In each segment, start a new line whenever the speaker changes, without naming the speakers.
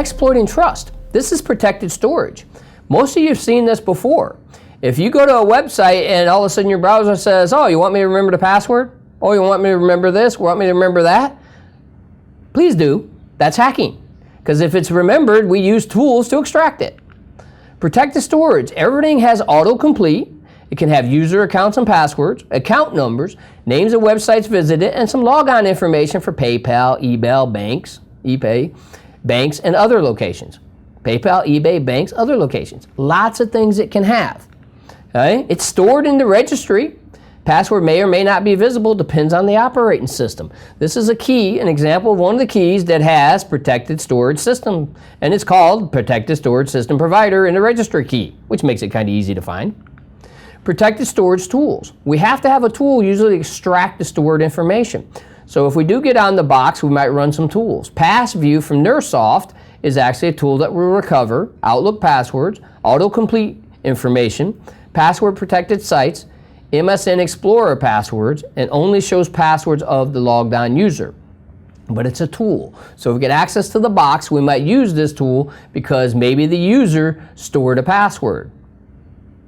exploiting trust. This is protected storage. Most of you have seen this before. If you go to a website and all of a sudden your browser says, oh, you want me to remember the password? Oh, you want me to remember this? Want me to remember that? Please do. That's hacking. Because if it's remembered, we use tools to extract it. Protected storage. Everything has autocomplete. It can have user accounts and passwords, account numbers, names of websites visited, and some logon information for PayPal, eBay, banks, and other locations. PayPal, eBay, banks, other locations. Lots of things it can have. Okay? It's stored in the registry. Password may or may not be visible, depends on the operating system. This is a key, an example of one of the keys that has protected storage system, and it's called Protected Storage System Provider in the registry key, which makes it kind of easy to find. Protected storage tools. We have to have a tool usually to extract the stored information. So if we do get on the box, we might run some tools. PassView from Nersoft is actually a tool that will recover Outlook passwords, autocomplete information, password protected sites, MSN Explorer passwords, and only shows passwords of the logged on user. But it's a tool. So if we get access to the box, we might use this tool because maybe the user stored a password.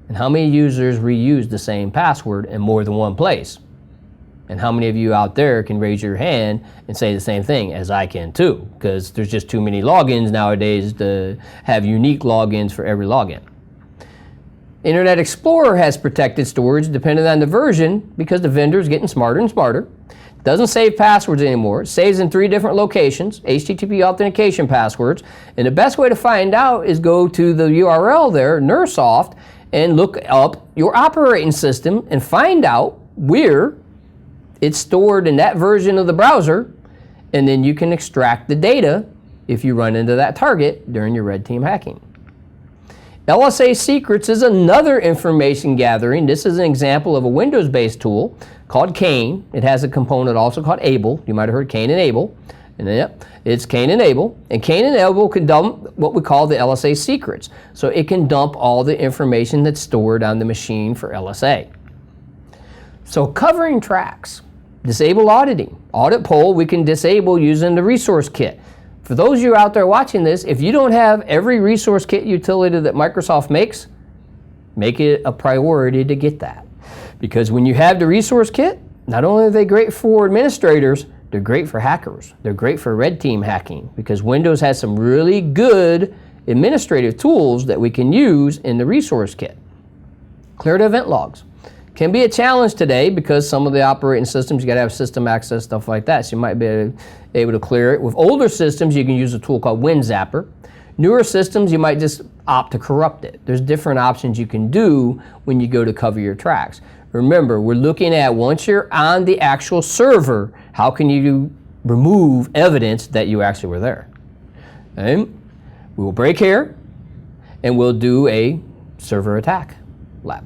And how many users reuse the same password in more than one place? And how many of you out there can raise your hand and say the same thing, as I can too? Because there's just too many logins nowadays to have unique logins for every login. Internet Explorer has protected storage depending on the version because the vendor is getting smarter and smarter. It doesn't save passwords anymore. It saves in 3 different locations, HTTP authentication passwords. And the best way to find out is go to the URL there, Nersoft, and look up your operating system and find out where it's stored in that version of the browser, and then you can extract the data if you run into that target during your red team hacking. LSA Secrets is another information gathering. This is an example of a Windows-based tool called Cain. It has a component also called Able. You might have heard Cain and Able. And yep, it's Cain and Able. And Cain and Able can dump what we call the LSA secrets. So it can dump all the information that's stored on the machine for LSA. So covering tracks, disable auditing. Audit poll we can disable using the resource kit. For those of you out there watching this, if you don't have every resource kit utility that Microsoft makes, make it a priority to get that. Because when you have the resource kit, not only are they great for administrators, they're great for hackers. They're great for red team hacking because Windows has some really good administrative tools that we can use in the resource kit. Clear the event logs. Can be a challenge today because some of the operating systems, you got to have system access, stuff like that. So you might be able to clear it. With older systems, you can use a tool called WinZapper. Newer systems, you might just opt to corrupt it. There's different options you can do when you go to cover your tracks. Remember, we're looking at once you're on the actual server, how can you remove evidence that you actually were there? And we will break here and we'll do a server attack lab.